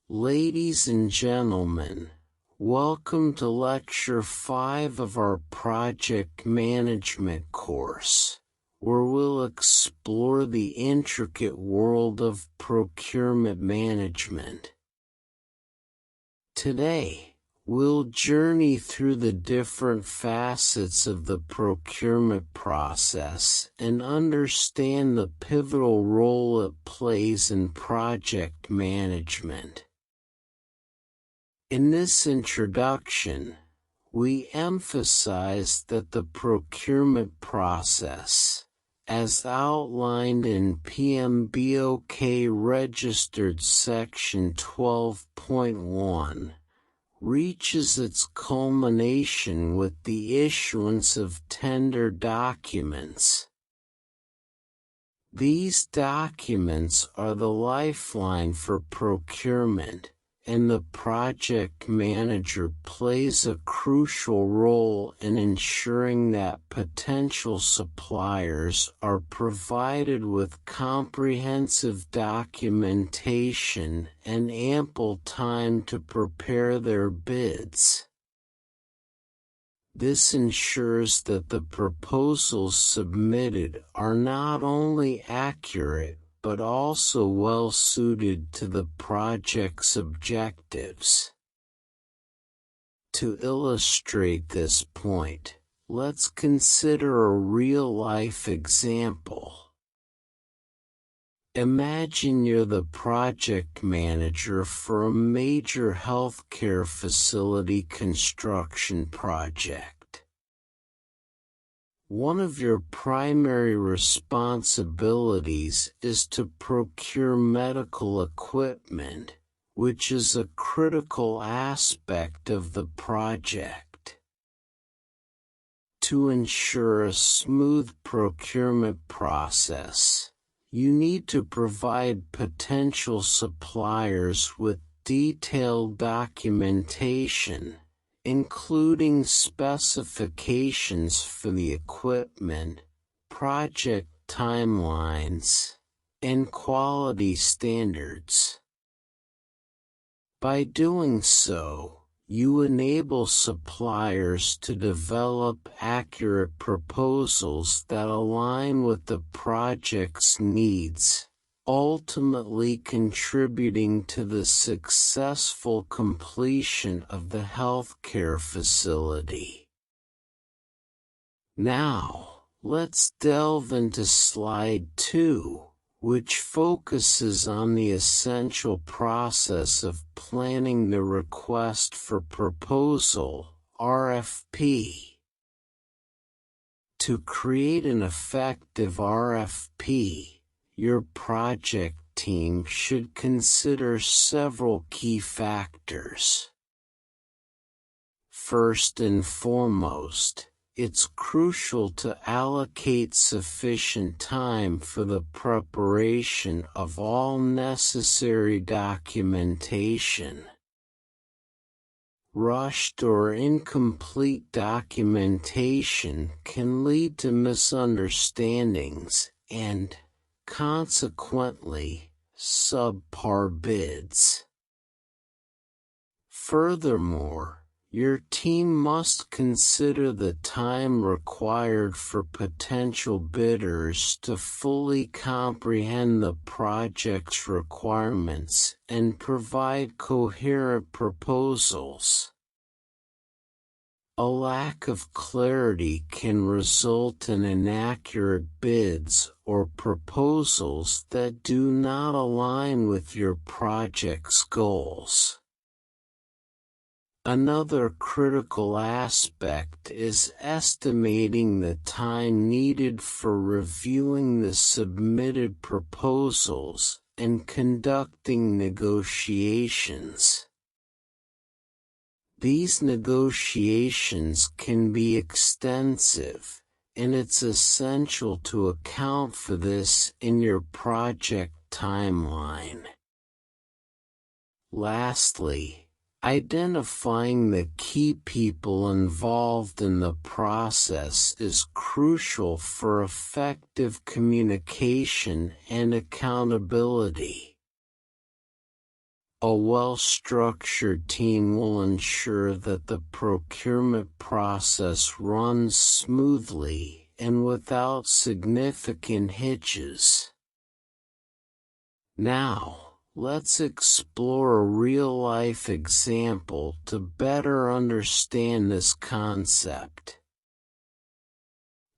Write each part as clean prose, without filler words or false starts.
Ladies and gentlemen, welcome to Lecture 5 of our Project Management course, where we'll explore the intricate world of procurement management. Today, we'll journey through the different facets of the procurement process and understand the pivotal role it plays in project management. In this introduction, we emphasize that the procurement process, as outlined in PMBOK Registered Section 12.1, reaches its culmination with the issuance of tender documents. These documents are the lifeline for procurement, and the project manager plays a crucial role in ensuring that potential suppliers are provided with comprehensive documentation and ample time to prepare their bids. This ensures that the proposals submitted are not only accurate but also well suited to the project's objectives. To illustrate this point, let's consider a real-life example. Imagine you're the project manager for a major healthcare facility construction project. One of your primary responsibilities is to procure medical equipment, which is a critical aspect of the project. To ensure a smooth procurement process, you need to provide potential suppliers with detailed documentation, including specifications for the equipment, project timelines, and quality standards. By doing so, you enable suppliers to develop accurate proposals that align with the project's needs, ultimately contributing to the successful completion of the healthcare facility. Now, let's delve into Slide 2, which focuses on the essential process of planning the request for proposal, RFP. To create an effective RFP, your project team should consider several key factors. First and foremost, it's crucial to allocate sufficient time for the preparation of all necessary documentation. Rushed or incomplete documentation can lead to misunderstandings and, consequently, subpar bids. Furthermore, your team must consider the time required for potential bidders to fully comprehend the project's requirements and provide coherent proposals. A lack of clarity can result in inaccurate bids or proposals that do not align with your project's goals. Another critical aspect is estimating the time needed for reviewing the submitted proposals and conducting negotiations. These negotiations can be extensive, and it's essential to account for this in your project timeline. Lastly, identifying the key people involved in the process is crucial for effective communication and accountability. A well-structured team will ensure that the procurement process runs smoothly and without significant hitches. Now, let's explore a real-life example to better understand this concept.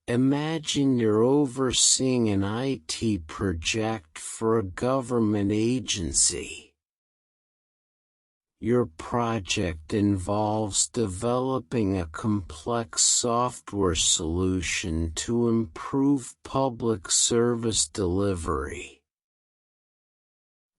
Imagine you're overseeing an IT project for a government agency. Your project involves developing a complex software solution to improve public service delivery.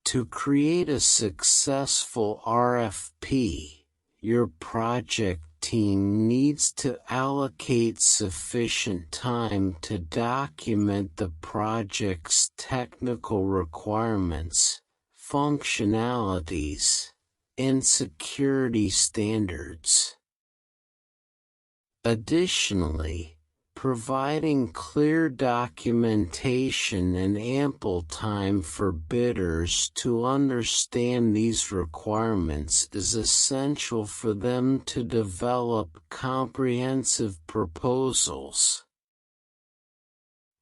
To create a successful RFP, your project team needs to allocate sufficient time to document the project's technical requirements, functionalities, and security standards. Additionally, providing clear documentation and ample time for bidders to understand these requirements is essential for them to develop comprehensive proposals.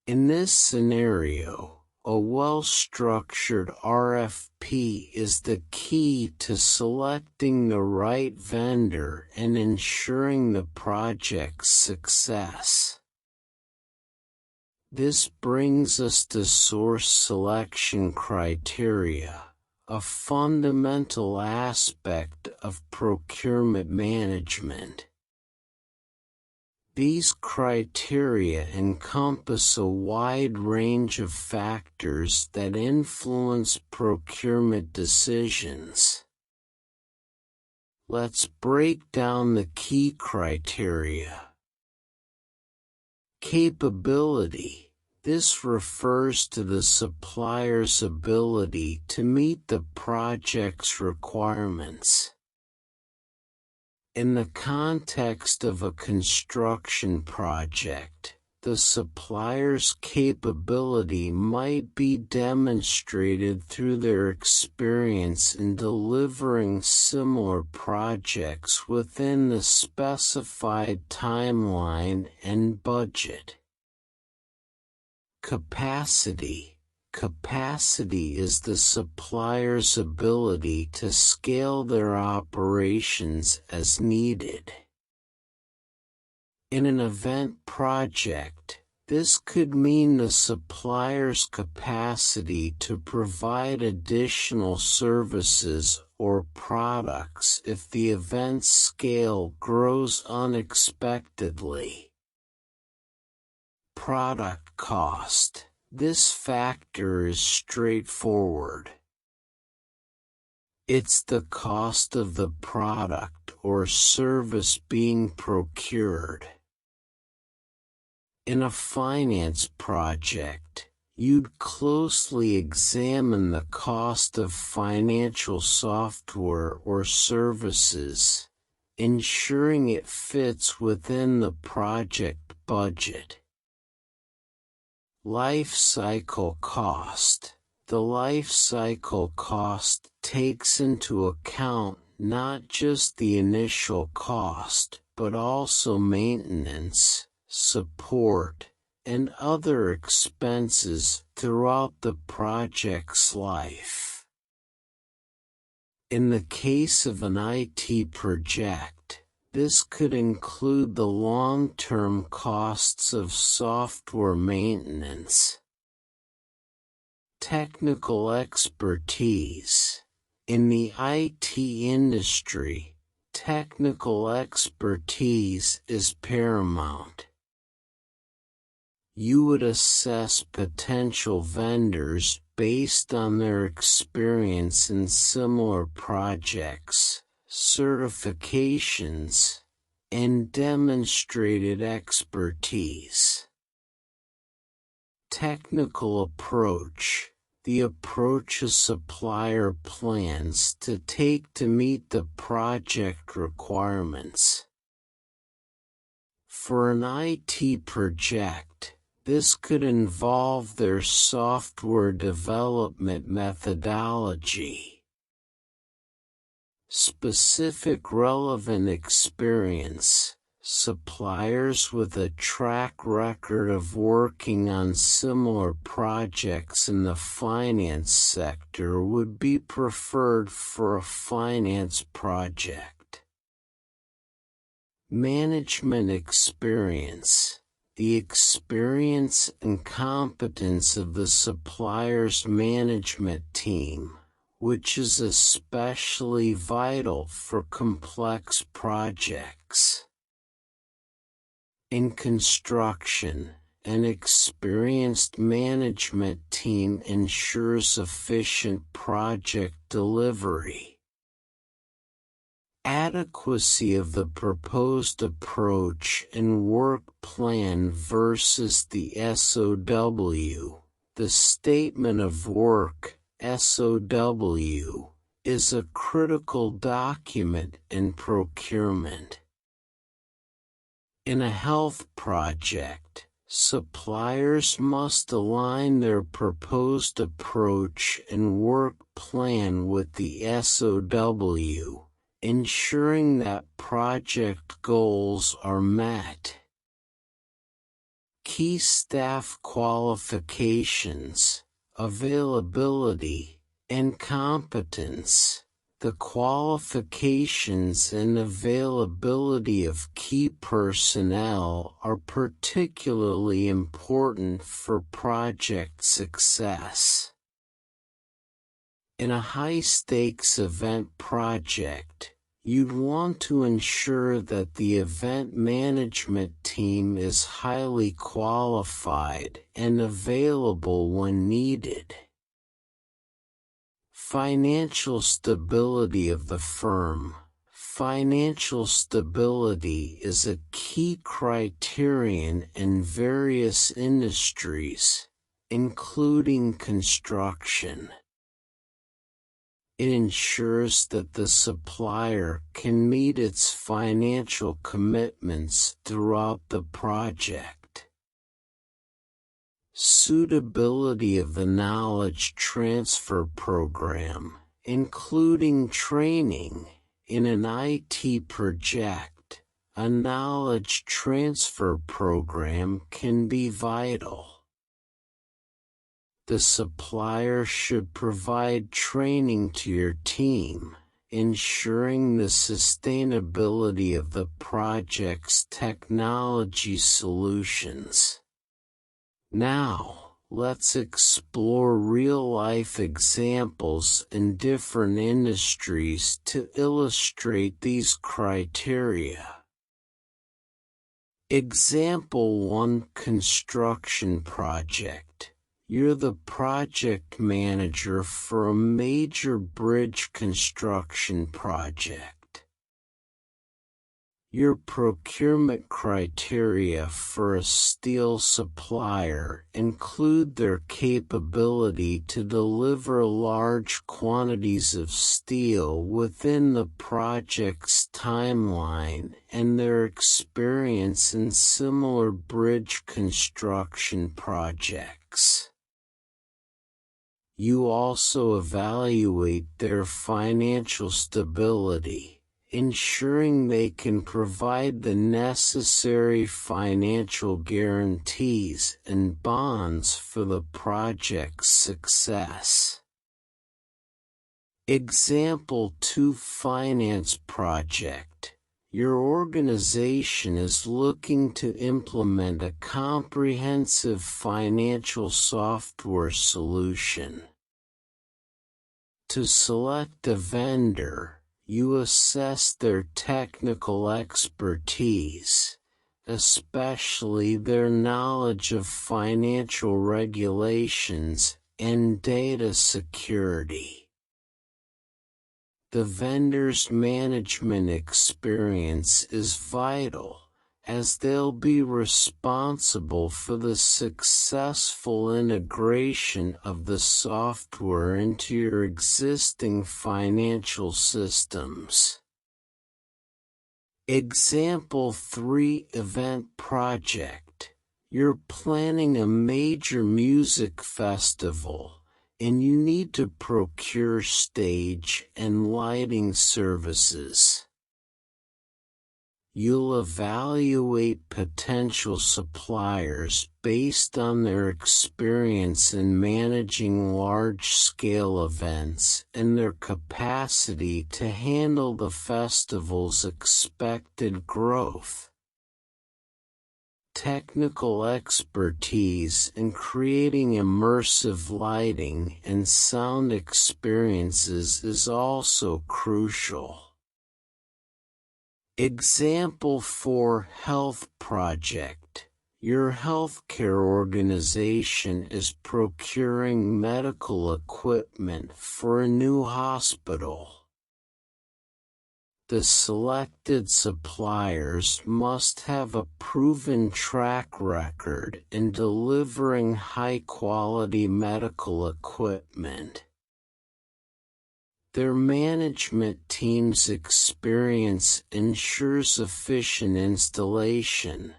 In this scenario, a well-structured RFP is the key to selecting the right vendor and ensuring the project's success. This brings us to source selection criteria, a fundamental aspect of procurement management. These criteria encompass a wide range of factors that influence procurement decisions. Let's break down the key criteria. Capability. This refers to the supplier's ability to meet the project's requirements. In the context of a construction project, the supplier's capability might be demonstrated through their experience in delivering similar projects within the specified timeline and budget. Capacity. Capacity is the supplier's ability to scale their operations as needed. In an event project, this could mean the supplier's capacity to provide additional services or products if the event's scale grows unexpectedly. Product cost. This factor is straightforward. It's the cost of the product or service being procured. In a finance project, you'd closely examine the cost of financial software or services, ensuring it fits within the project budget. Life cycle cost. The life cycle cost takes into account not just the initial cost, but also maintenance, support, and other expenses throughout the project's life. In the case of an IT project, this could include the long-term costs of software maintenance. Technical expertise. In the IT industry, technical expertise is paramount. You would assess potential vendors based on their experience in similar projects, certifications, and demonstrated expertise. Technical approach. The approach a supplier plans to take to meet the project requirements. For an IT project, this could involve their software development methodology. Specific relevant experience. Suppliers with a track record of working on similar projects in the finance sector would be preferred for a finance project. Management experience. The experience and competence of the supplier's management team, which is especially vital for complex projects. In construction, an experienced management team ensures efficient project delivery. Adequacy of the proposed approach and work plan versus the SOW. The Statement of Work, SOW, is a critical document in procurement. In a health project, suppliers must align their proposed approach and work plan with the SOW, ensuring that project goals are met. Key staff qualifications, availability, and competence. The qualifications and availability of key personnel are particularly important for project success. In a high-stakes event project, you'd want to ensure that the event management team is highly qualified and available when needed. Financial stability of the firm. Financial stability is a key criterion in various industries, including construction. It ensures that the supplier can meet its financial commitments throughout the project. Suitability of the knowledge transfer program, including training. In an IT project, a knowledge transfer program can be vital. The supplier should provide training to your team, ensuring the sustainability of the project's technology solutions. Now, let's explore real-life examples in different industries to illustrate these criteria. Example 1: Construction project. You're the project manager for a major bridge construction project. Your procurement criteria for a steel supplier include their capability to deliver large quantities of steel within the project's timeline and their experience in similar bridge construction projects. You also evaluate their financial stability, ensuring they can provide the necessary financial guarantees and bonds for the project's success. Example 2: Finance project. Your organization is looking to implement a comprehensive financial software solution. To select a vendor, you assess their technical expertise, especially their knowledge of financial regulations and data security. The vendor's management experience is vital, as they'll be responsible for the successful integration of the software into your existing financial systems. Example 3: Event project. You're planning a major music festival, and you need to procure stage and lighting services. You'll evaluate potential suppliers based on their experience in managing large-scale events and their capacity to handle the festival's expected growth. Technical expertise in creating immersive lighting and sound experiences is also crucial. Example 4: Health project. Your healthcare organization is procuring medical equipment for a new hospital. The selected suppliers must have a proven track record in delivering high-quality medical equipment. Their management team's experience ensures efficient installation,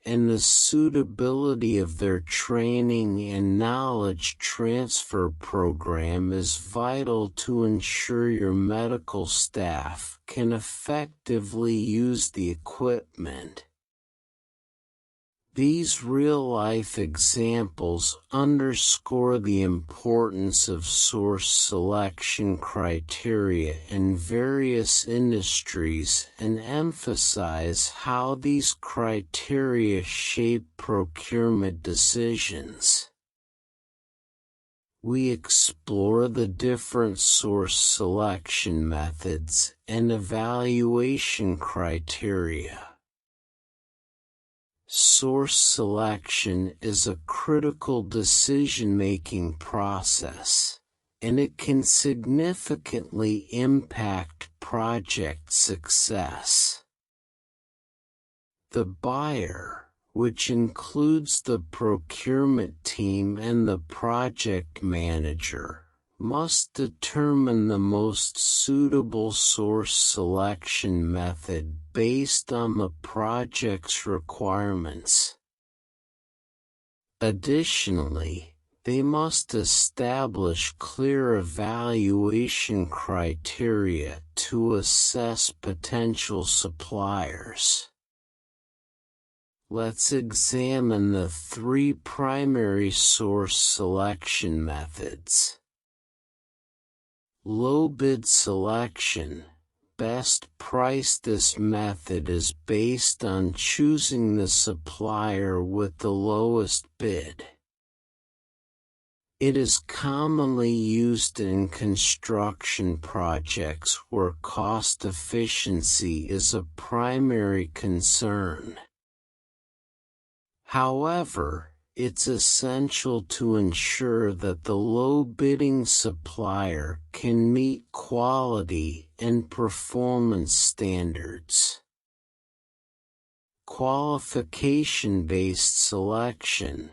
and the suitability of their training and knowledge transfer program is vital to ensure your medical staff can effectively use the equipment. These real-life examples underscore the importance of source selection criteria in various industries and emphasize how these criteria shape procurement decisions. We explore the different source selection methods and evaluation criteria. Source selection is a critical decision-making process, and it can significantly impact project success. The buyer, which includes the procurement team and the project manager, must determine the most suitable source selection method based on the project's requirements. Additionally, they must establish clear evaluation criteria to assess potential suppliers. Let's examine the 3 primary source selection methods. Low bid selection. Best price. This method is based on choosing the supplier with the lowest bid. It is commonly used in construction projects where cost efficiency is a primary concern. However, it's essential to ensure that the low-bidding supplier can meet quality and performance standards. Qualification-based selection.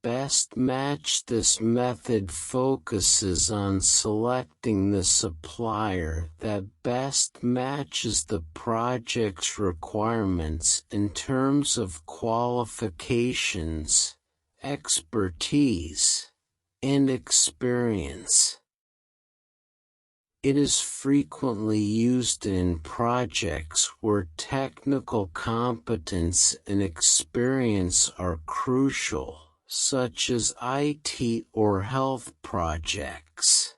Best match. This method focuses on selecting the supplier that best matches the project's requirements in terms of qualifications, expertise, and experience. It is frequently used in projects where technical competence and experience are crucial, such as IT or health projects.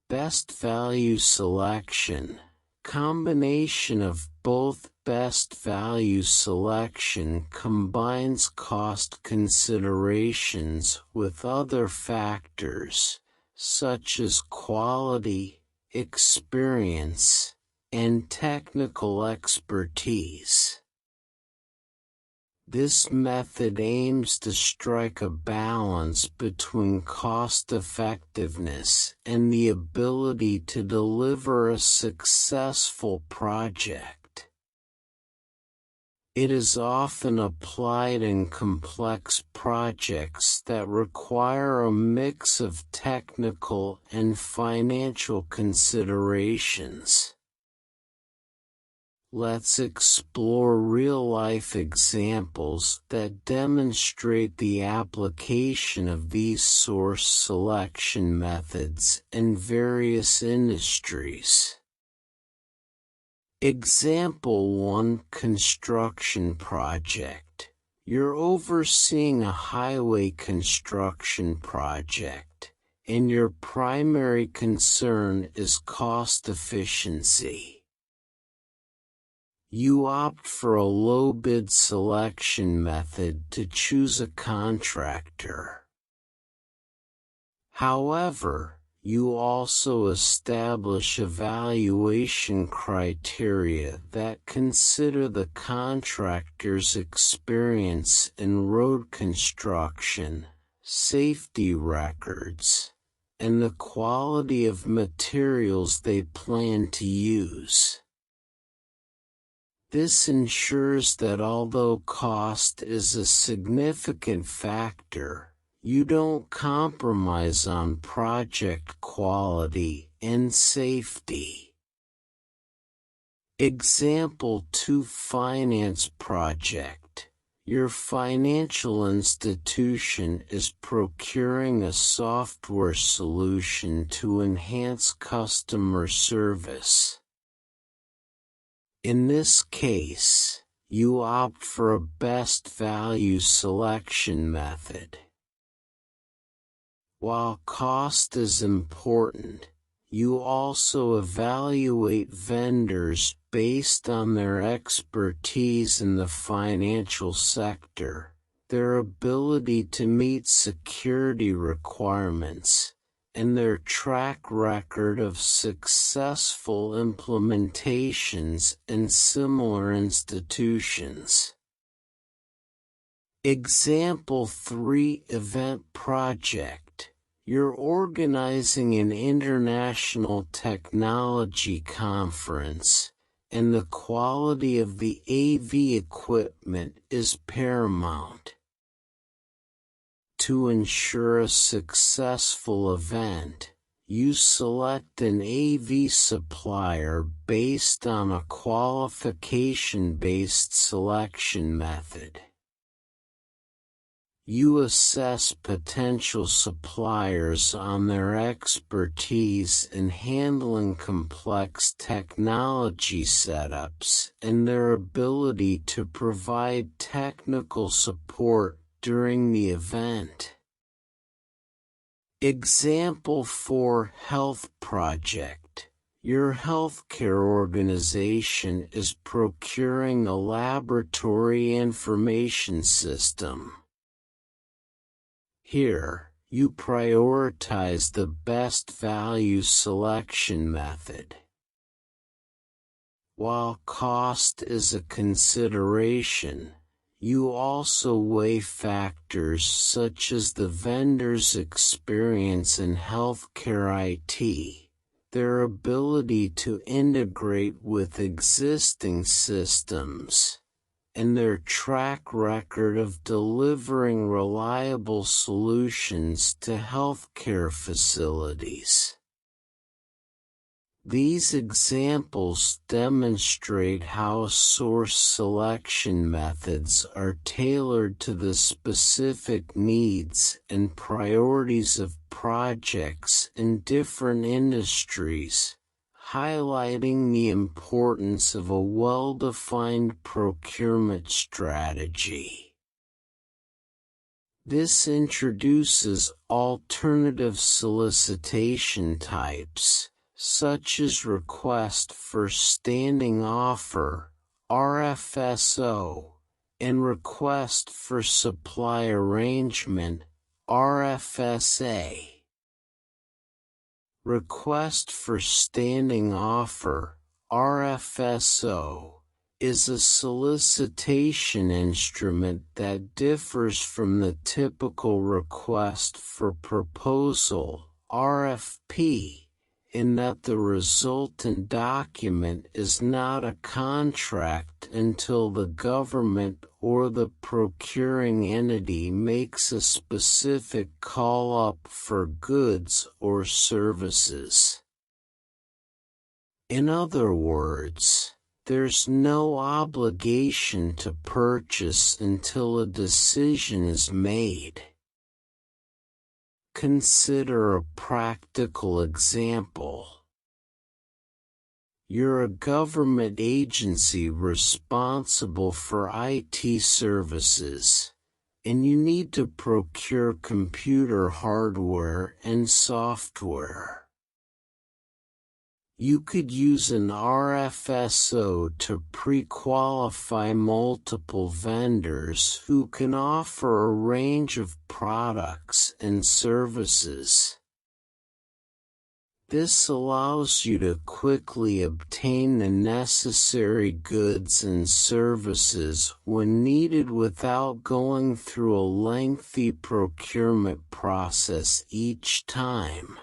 Best value selection. Combination of both. Best value selection combines cost considerations with other factors, such as quality, experience, and technical expertise. This method aims to strike a balance between cost-effectiveness and the ability to deliver a successful project. It is often applied in complex projects that require a mix of technical and financial considerations. Let's explore real-life examples that demonstrate the application of these source selection methods in various industries. Example 1: Construction project. You're overseeing a highway construction project, and your primary concern is cost efficiency. You opt for a low-bid selection method to choose a contractor. However, you also establish evaluation criteria that consider the contractor's experience in road construction, safety records, and the quality of materials they plan to use. This ensures that although cost is a significant factor, you don't compromise on project quality and safety. Example 2: Finance project. Your financial institution is procuring a software solution to enhance customer service. In this case, you opt for a best value selection method. While cost is important, you also evaluate vendors based on their expertise in the financial sector, their ability to meet security requirements, and their track record of successful implementations in similar institutions. Example 3: Event project. You're organizing an international technology conference, and the quality of the AV equipment is paramount. To ensure a successful event, you select an AV supplier based on a qualification-based selection method. You assess potential suppliers on their expertise in handling complex technology setups and their ability to provide technical support during the event. Example 4: Health project. Your healthcare organization is procuring a laboratory information system. Here, you prioritize the best value selection method. While cost is a consideration, you also weigh factors such as the vendor's experience in healthcare IT, their ability to integrate with existing systems, and their track record of delivering reliable solutions to healthcare facilities. These examples demonstrate how source selection methods are tailored to the specific needs and priorities of projects in different industries, highlighting the importance of a well-defined procurement strategy. This introduces alternative solicitation types, such as request for standing offer, RFSO, and request for supply arrangement, RFSA. Request for standing offer, RFSO, is a solicitation instrument that differs from the typical request for proposal, RFP, in that the resultant document is not a contract until the government or the procuring entity makes a specific call-up for goods or services. In other words, there's no obligation to purchase until a decision is made. Consider a practical example. You're a government agency responsible for IT services, and you need to procure computer hardware and software. You could use an RFSO to pre-qualify multiple vendors who can offer a range of products and services. This allows you to quickly obtain the necessary goods and services when needed without going through a lengthy procurement process each time.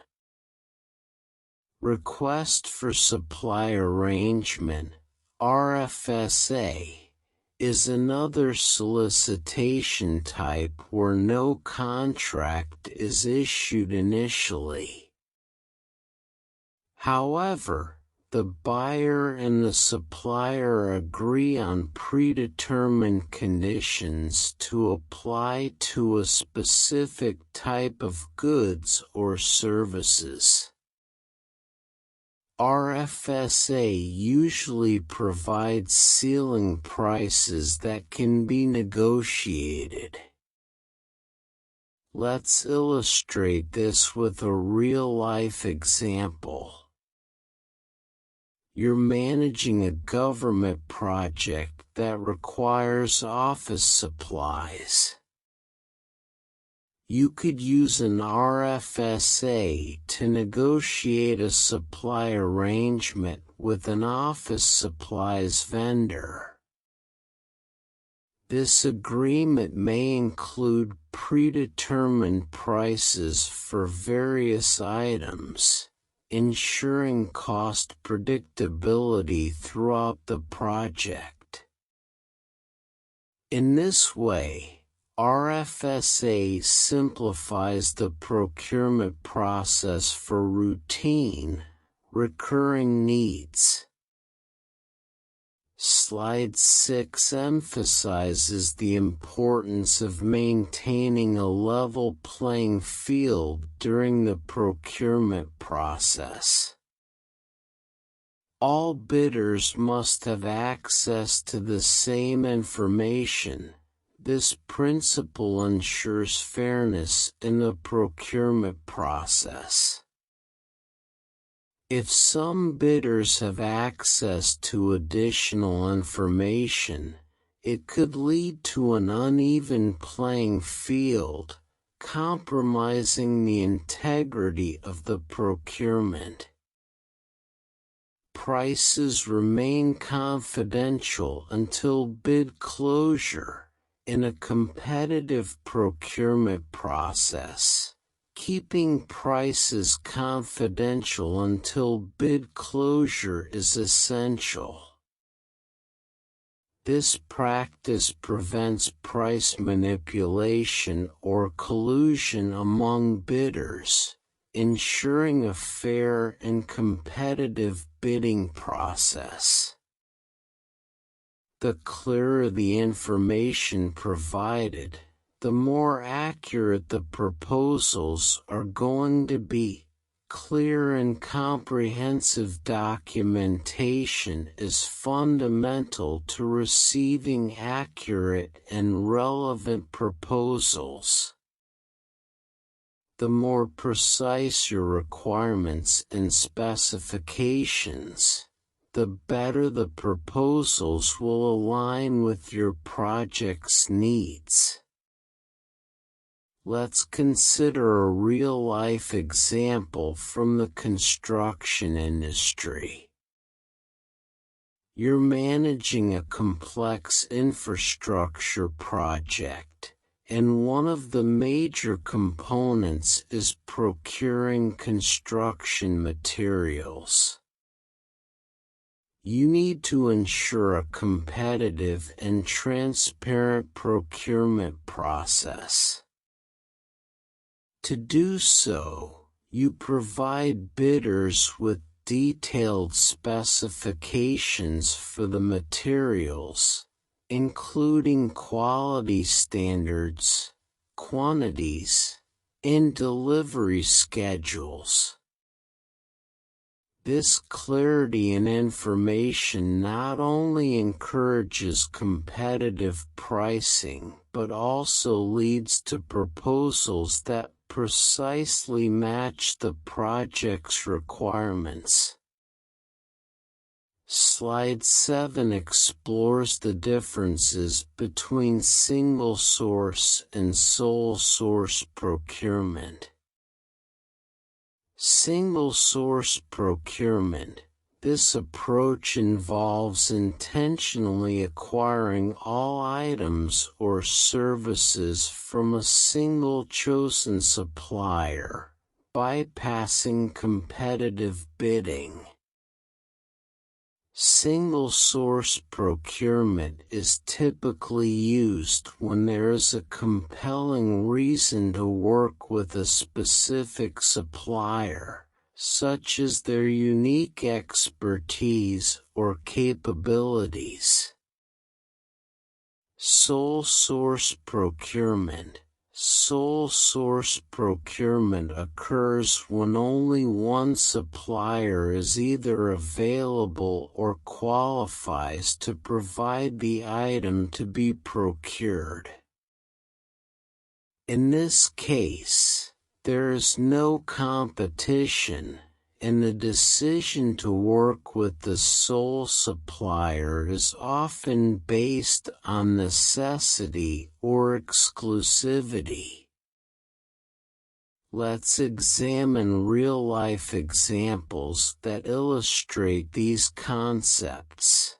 Request for Supply Arrangement, RFSA, is another solicitation type where no contract is issued initially. However, the buyer and the supplier agree on predetermined conditions to apply to a specific type of goods or services. RFSA usually provides ceiling prices that can be negotiated. Let's illustrate this with a real-life example. You're managing a government project that requires office supplies. You could use an RFSA to negotiate a supply arrangement with an office supplies vendor. This agreement may include predetermined prices for various items, ensuring cost predictability throughout the project. In this way, RFSA simplifies the procurement process for routine, recurring needs. Slide 6 emphasizes the importance of maintaining a level playing field during the procurement process. All bidders must have access to the same information. This principle ensures fairness in the procurement process. If some bidders have access to additional information, it could lead to an uneven playing field, compromising the integrity of the procurement. Prices remain confidential until bid closure. In a competitive procurement process, keeping prices confidential until bid closure is essential. This practice prevents price manipulation or collusion among bidders, ensuring a fair and competitive bidding process. The clearer the information provided, the more accurate the proposals are going to be. Clear and comprehensive documentation is fundamental to receiving accurate and relevant proposals. The more precise your requirements and specifications, the better the proposals will align with your project's needs. Let's consider a real-life example from the construction industry. You're managing a complex infrastructure project, and one of the major components is procuring construction materials. You need to ensure a competitive and transparent procurement process. To do so, you provide bidders with detailed specifications for the materials, including quality standards, quantities, and delivery schedules. This clarity in information not only encourages competitive pricing but also leads to proposals that precisely match the project's requirements. Slide 7 explores the differences between single-source and sole-source procurement. Single-source procurement. This approach involves intentionally acquiring all items or services from a single chosen supplier, bypassing competitive bidding. Single-source procurement is typically used when there is a compelling reason to work with a specific supplier, such as their unique expertise or capabilities. Sole source procurement. Sole source procurement occurs when only one supplier is either available or qualifies to provide the item to be procured. In this case, there is no competition, and the decision to work with the sole supplier is often based on necessity or exclusivity. Let's examine real-life examples that illustrate these concepts.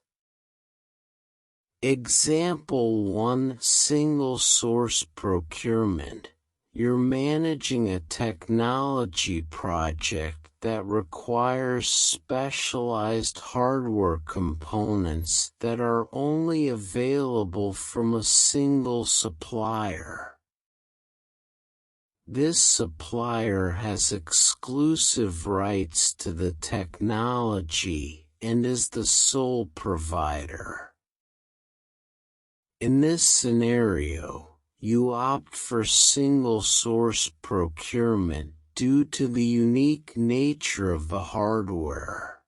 Example 1: Single-source procurement. You're managing a technology project that requires specialized hardware components that are only available from a single supplier. This supplier has exclusive rights to the technology and is the sole provider. In this scenario, you opt for single-source procurement due to the unique nature of the hardware.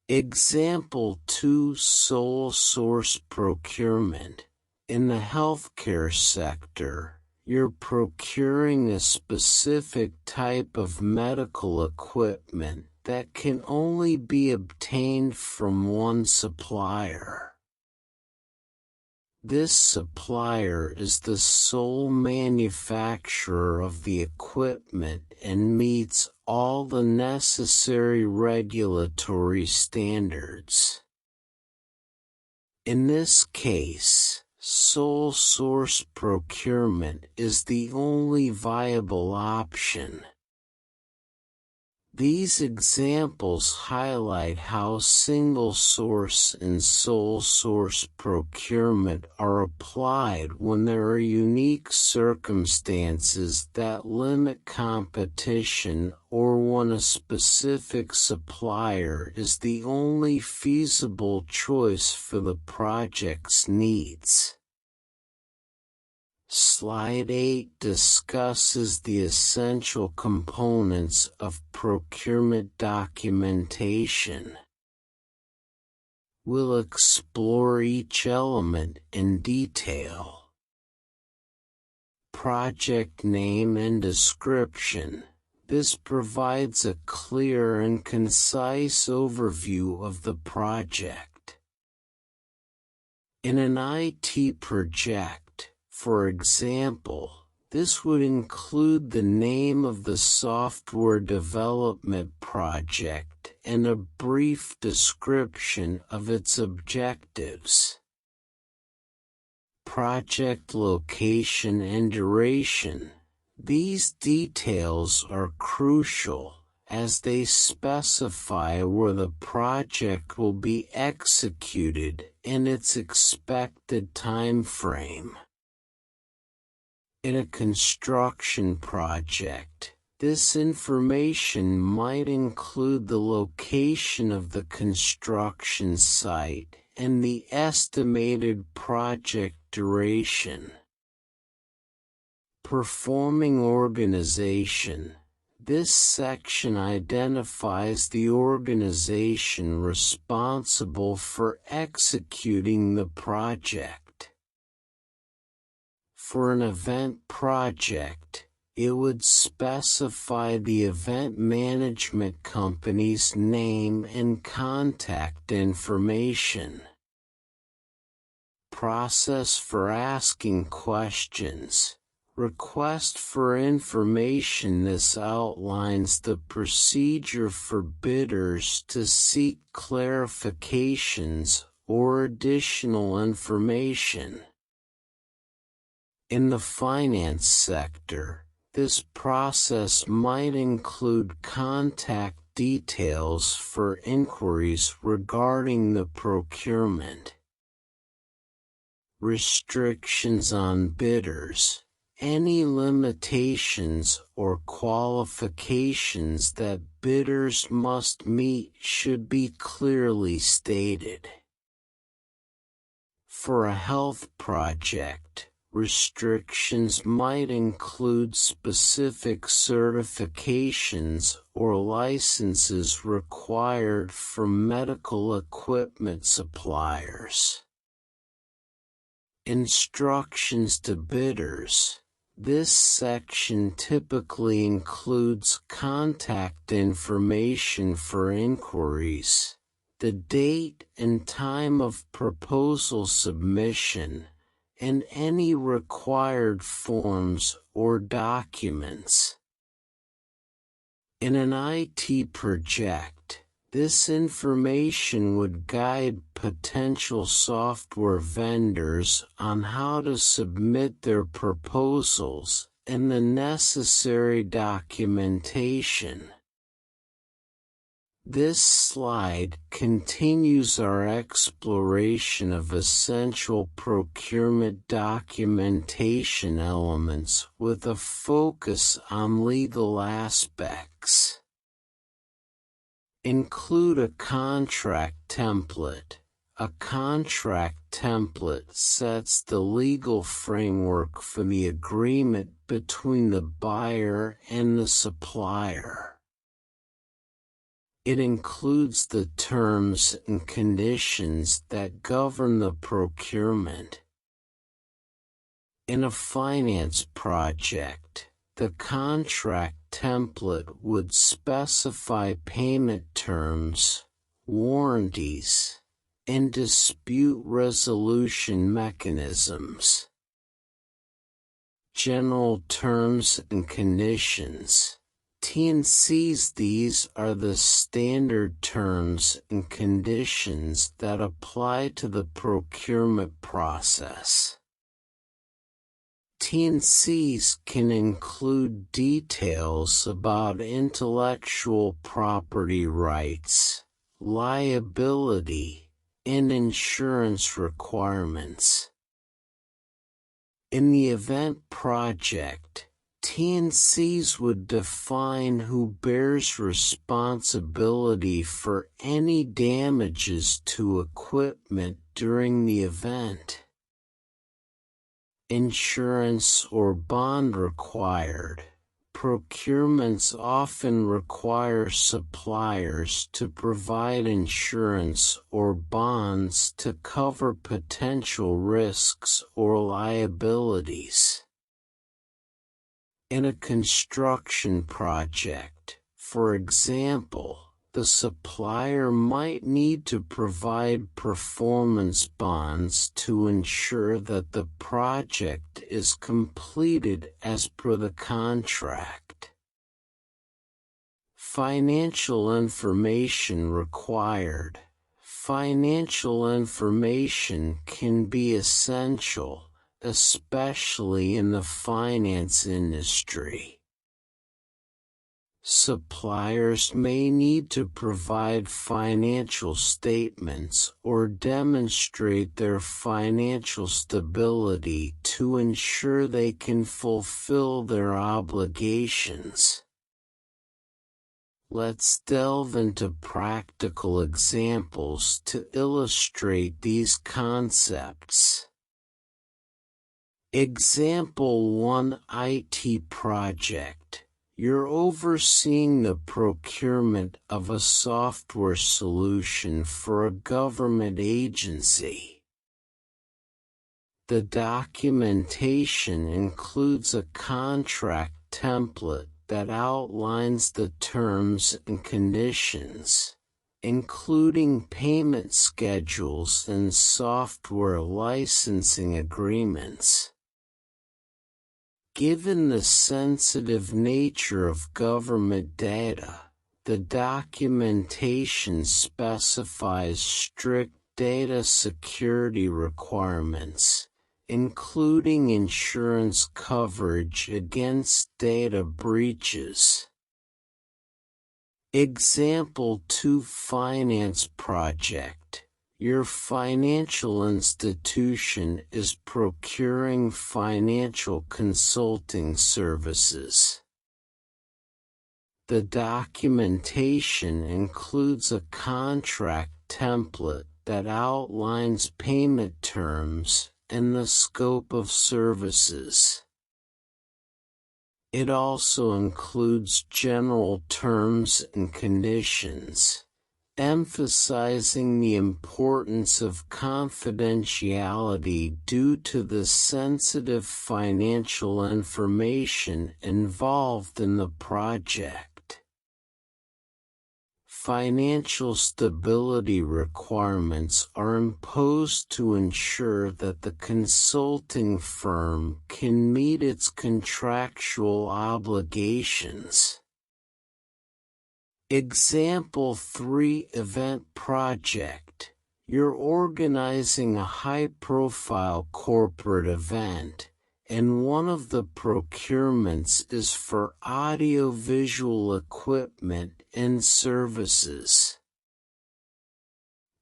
Example 2: Sole source procurement. In the healthcare sector, you're procuring a specific type of medical equipment that can only be obtained from one supplier. This supplier is the sole manufacturer of the equipment and meets all the necessary regulatory standards. In this case, sole source procurement is the only viable option. These examples highlight how single-source and sole-source procurement are applied when there are unique circumstances that limit competition or when a specific supplier is the only feasible choice for the project's needs. Slide 8 discusses the essential components of procurement documentation. We'll explore each element in detail. Project name and description. This provides a clear and concise overview of the project. In an IT project, for example, this would include the name of the software development project and a brief description of its objectives. Project location and duration. These details are crucial, as they specify where the project will be executed and its expected time frame. In a construction project, This information might include the location of the construction site and the estimated project duration. Performing organization. This section identifies the organization responsible for executing the project. For an event project, it would specify the event management company's name and contact information. Process for asking questions. Request for information. This outlines the procedure for bidders to seek clarifications or additional information. In the finance sector, this process might include contact details for inquiries regarding the procurement. Restrictions on bidders. Any limitations or qualifications that bidders must meet should be clearly stated. For a health project, restrictions might include specific certifications or licenses required from medical equipment suppliers. Instructions to bidders. This section typically includes contact information for inquiries, the date and time of proposal submission, and any required forms or documents. In an IT project, this information would guide potential software vendors on how to submit their proposals and the necessary documentation. This slide continues our exploration of essential procurement documentation elements with a focus on legal aspects. Include a contract template. A contract template sets the legal framework for the agreement between the buyer and the supplier. It includes the terms and conditions that govern the procurement. In a finance project, the contract template would specify payment terms, warranties, and dispute resolution mechanisms. General terms and conditions. T&Cs. These are the standard terms and conditions that apply to the procurement process. T&Cs can include details about intellectual property rights, liability, and insurance requirements. In the event project, T&Cs would define who bears responsibility for any damages to equipment during the event. Insurance or bond required. Procurements often require suppliers to provide insurance or bonds to cover potential risks or liabilities. In a construction project, for example, the supplier might need to provide performance bonds to ensure that the project is completed as per the contract. Financial information required. Financial information can be essential, especially in the finance industry. Suppliers may need to provide financial statements or demonstrate their financial stability to ensure they can fulfill their obligations. Let's delve into practical examples to illustrate these concepts. Example 1: IT project. You're overseeing the procurement of a software solution for a government agency. The documentation includes a contract template that outlines the terms and conditions, including payment schedules and software licensing agreements. Given the sensitive nature of government data, the documentation specifies strict data security requirements, including insurance coverage against data breaches. Example 2: finance project. Your financial institution is procuring financial consulting services. The documentation includes a contract template that outlines payment terms and the scope of services. It also includes general terms and conditions, emphasizing the importance of confidentiality due to the sensitive financial information involved in the project. Financial stability requirements are imposed to ensure that the consulting firm can meet its contractual obligations. Example 3: event project. You're organizing a high-profile corporate event, and one of the procurements is for audio-visual equipment and services.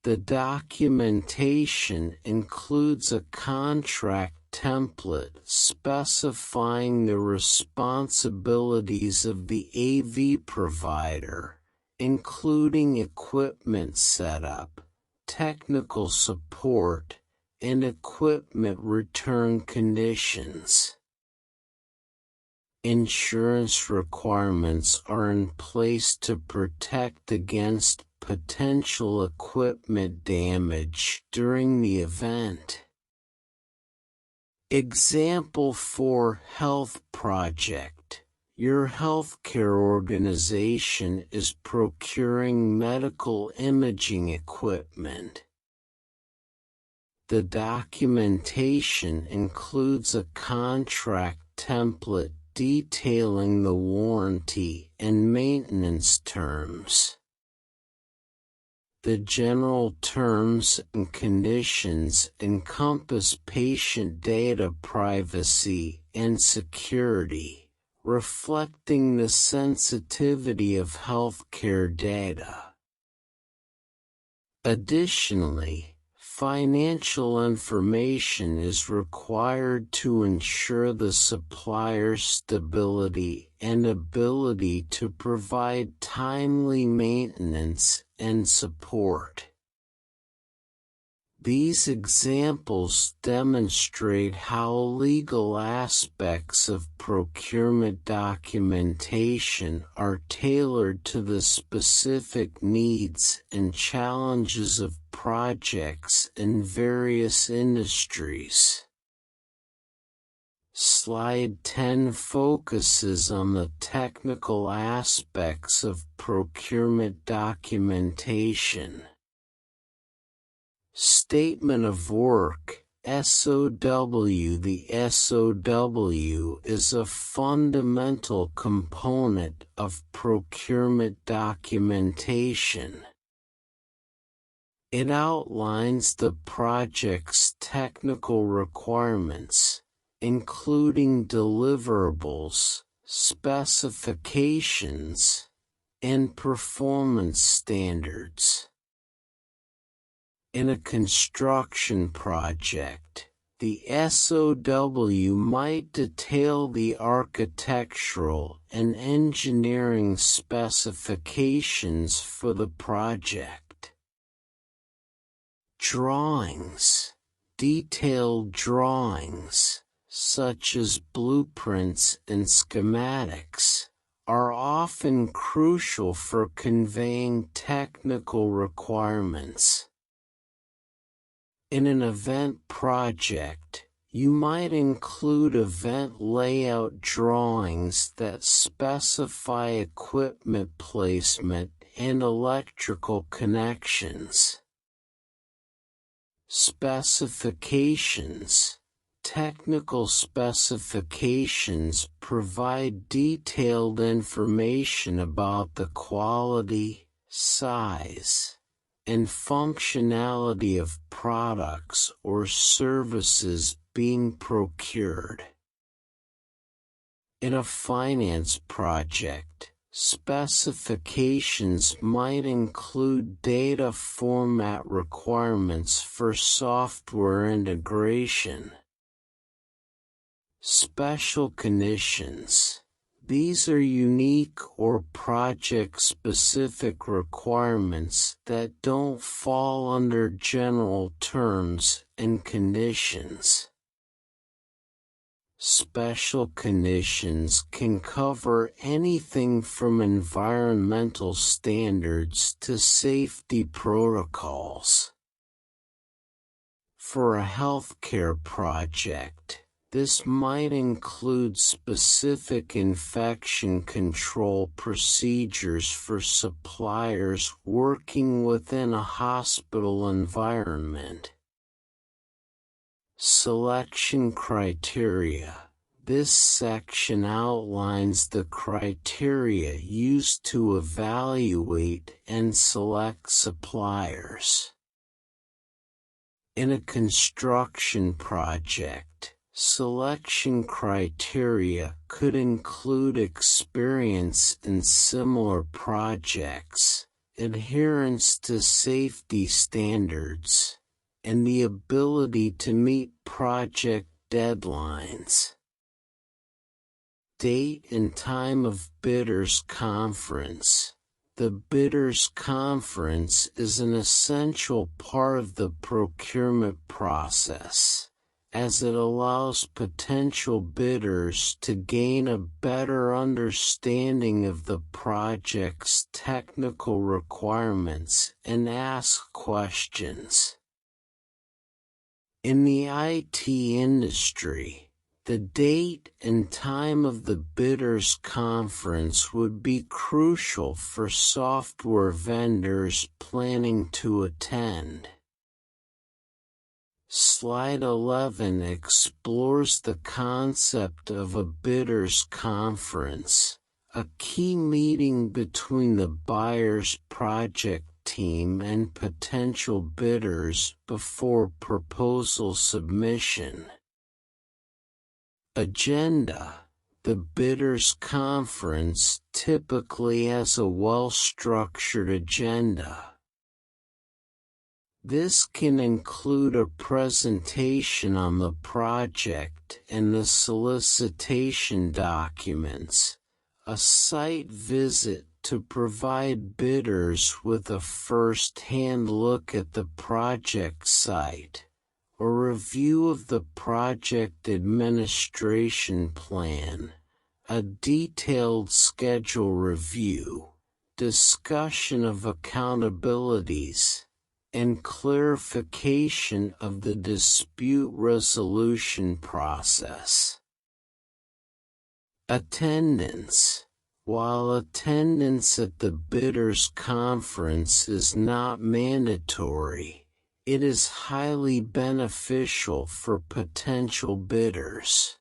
The documentation includes a contract template specifying the responsibilities of the AV provider, including equipment setup, technical support, and equipment return conditions. Insurance requirements are in place to protect against potential equipment damage during the event. Example 4: health project. Your healthcare organization is procuring medical imaging equipment. The documentation includes a contract template detailing the warranty and maintenance terms. The general terms and conditions encompass patient data privacy and security, reflecting the sensitivity of healthcare data. Additionally, financial information is required to ensure the supplier's stability and ability to provide timely maintenance and support. These examples demonstrate how legal aspects of procurement documentation are tailored to the specific needs and challenges of projects in various industries. Slide 10 focuses on the technical aspects of procurement documentation. Statement of work, SOW. The SOW is a fundamental component of procurement documentation. It outlines the project's technical requirements, including deliverables, specifications, and performance standards. In a construction project, The SOW might detail the architectural and engineering specifications for the project. Drawings. Detailed drawings, such as blueprints and schematics, are often crucial for conveying technical requirements. In an event project, you might include event layout drawings that specify equipment placement and electrical connections. Specifications. Technical specifications provide detailed information about the quality, size, and functionality of products or services being procured. In a finance project, specifications might include data format requirements for software integration. Special conditions. These are unique or project-specific requirements that don't fall under general terms and conditions. Special conditions can cover anything from environmental standards to safety protocols. For a healthcare project, this might include specific infection control procedures for suppliers working within a hospital environment. Selection criteria. This section outlines the criteria used to evaluate and select suppliers. In a construction project, selection criteria could include experience in similar projects, adherence to safety standards, and the ability to meet project deadlines. Date and time of bidders' conference. The bidders' conference is an essential part of the procurement process, as it allows potential bidders to gain a better understanding of the project's technical requirements and ask questions. In the IT industry, the date and time of the bidders' conference would be crucial for software vendors planning to attend. Slide 11 explores the concept of a bidders' conference, a key meeting between the buyer's project team and potential bidders before proposal submission. Agenda. The bidders' conference typically has a well-structured agenda. This can include a presentation on the project and the solicitation documents, a site visit to provide bidders with a first-hand look at the project site, a review of the project administration plan, a detailed schedule review, discussion of accountabilities, and clarification of the dispute resolution process. Attendance. While attendance at the bidders' conference is not mandatory, it is highly beneficial for potential bidders.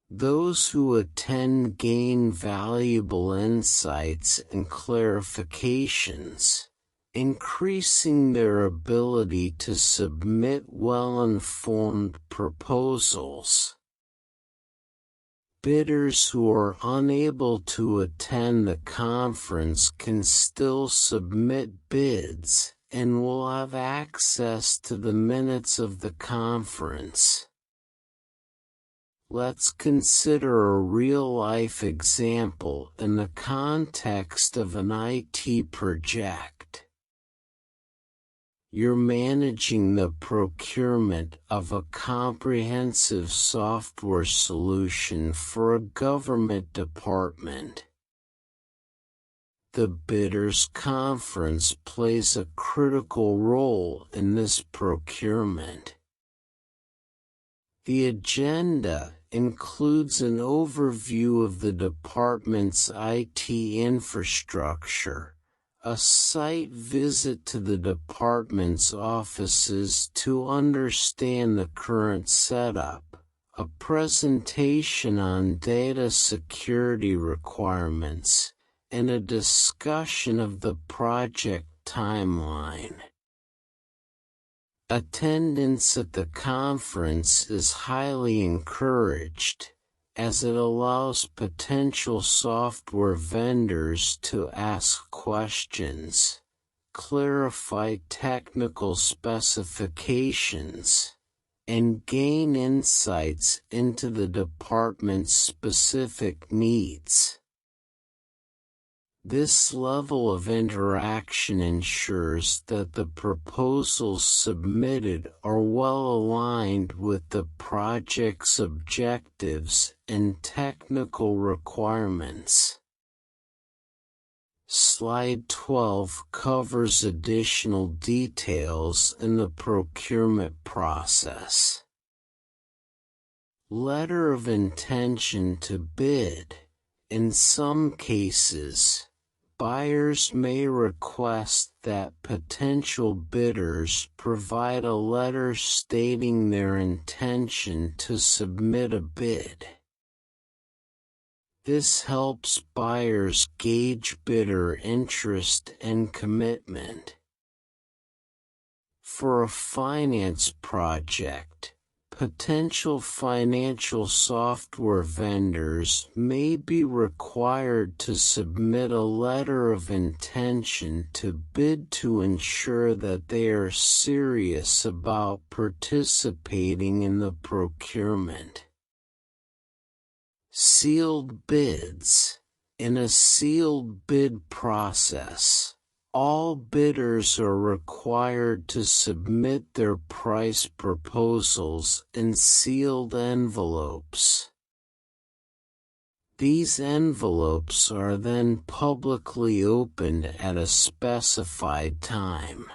Those who attend gain valuable insights and clarifications, increasing their ability to submit well-informed proposals. Bidders who are unable to attend the conference can still submit bids, and will have access to the minutes of the conference. Let's consider a real-life example in the context of an IT project. You're managing the procurement of a comprehensive software solution for a government department. The bidders' conference plays a critical role in this procurement. The agenda includes an overview of the department's IT infrastructure, a site visit to the department's offices to understand the current setup, a presentation on data security requirements, and a discussion of the project timeline. Attendance at the conference is highly encouraged, as it allows potential software vendors to ask questions, clarify technical specifications, and gain insights into the department's specific needs. This level of interaction ensures that the proposals submitted are well aligned with the project's objectives and technical requirements. Slide 12 covers additional details in the procurement process. Letter of intention to bid. In some cases, buyers may request that potential bidders provide a letter stating their intention to submit a bid. This helps buyers gauge bidder interest and commitment. For a finance project, potential financial software vendors may be required to submit a letter of intention to bid to ensure that they are serious about participating in the procurement. Sealed bids. In a sealed bid process, all bidders are required to submit their price proposals in sealed envelopes. These envelopes are then publicly opened at a specified time.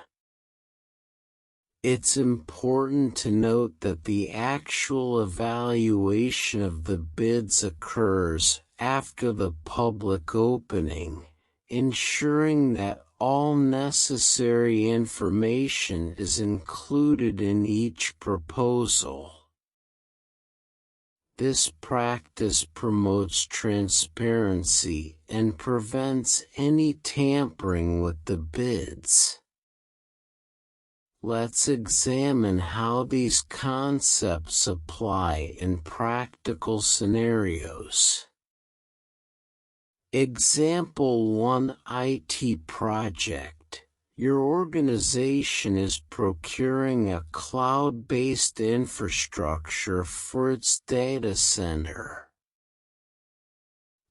It's important to note that the actual evaluation of the bids occurs after the public opening, ensuring that all necessary information is included in each proposal. This practice promotes transparency and prevents any tampering with the bids. Let's examine how these concepts apply in practical scenarios. Example 1 IT project. Your organization is procuring a cloud-based infrastructure for its data center.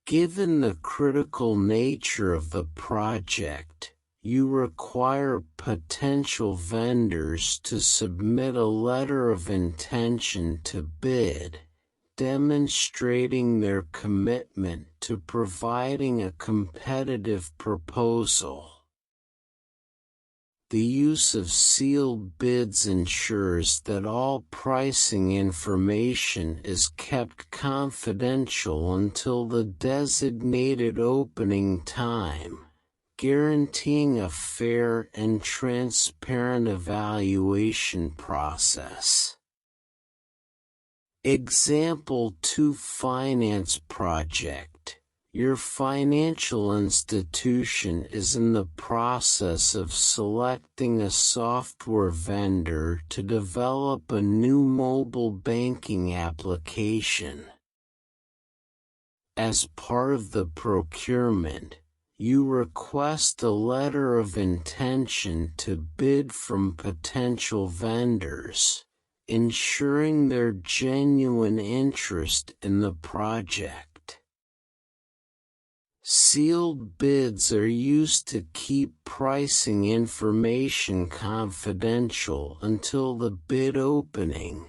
Given the critical nature of the project, you require potential vendors to submit a letter of intention to bid, demonstrating their commitment to providing a competitive proposal. The use of sealed bids ensures that all pricing information is kept confidential until the designated opening time, guaranteeing a fair and transparent evaluation process. Example 2 Finance project. Your financial institution is in the process of selecting a software vendor to develop a new mobile banking application. As part of the procurement, You request a letter of intention to bid from potential vendors, ensuring their genuine interest in the project. Sealed bids are used to keep pricing information confidential until the bid opening,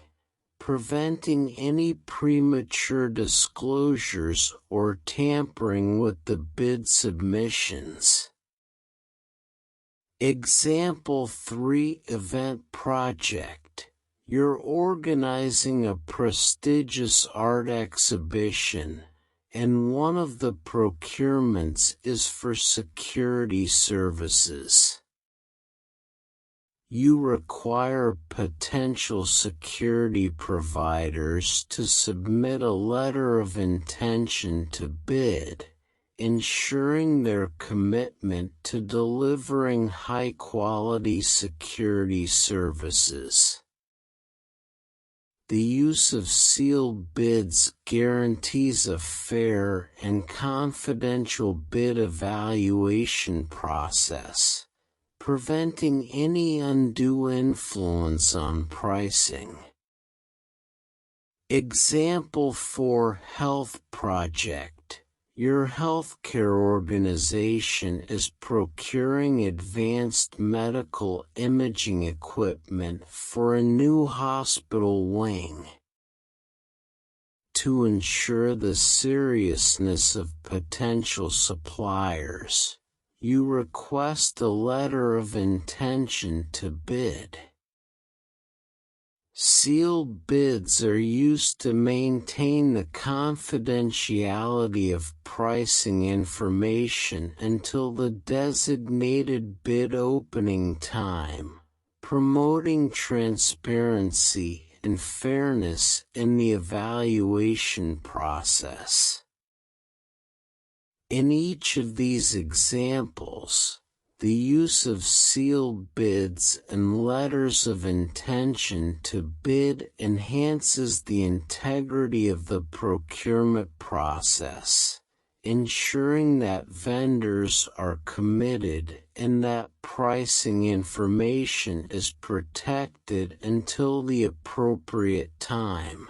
preventing any premature disclosures or tampering with the bid submissions. Example 3 Event Project. You're organizing a prestigious art exhibition, and one of the procurements is for security services. You require potential security providers to submit a letter of intention to bid, ensuring their commitment to delivering high-quality security services. The use of sealed bids guarantees a fair and confidential bid evaluation process, preventing any undue influence on pricing. Example 4 Health Project. Your healthcare organization is procuring advanced medical imaging equipment for a new hospital wing. To ensure the seriousness of potential suppliers, you request a letter of intention to bid. Sealed bids are used to maintain the confidentiality of pricing information until the designated bid opening time, promoting transparency and fairness in the evaluation process. In each of these examples, the use of sealed bids and letters of intention to bid enhances the integrity of the procurement process, ensuring that vendors are committed and that pricing information is protected until the appropriate time.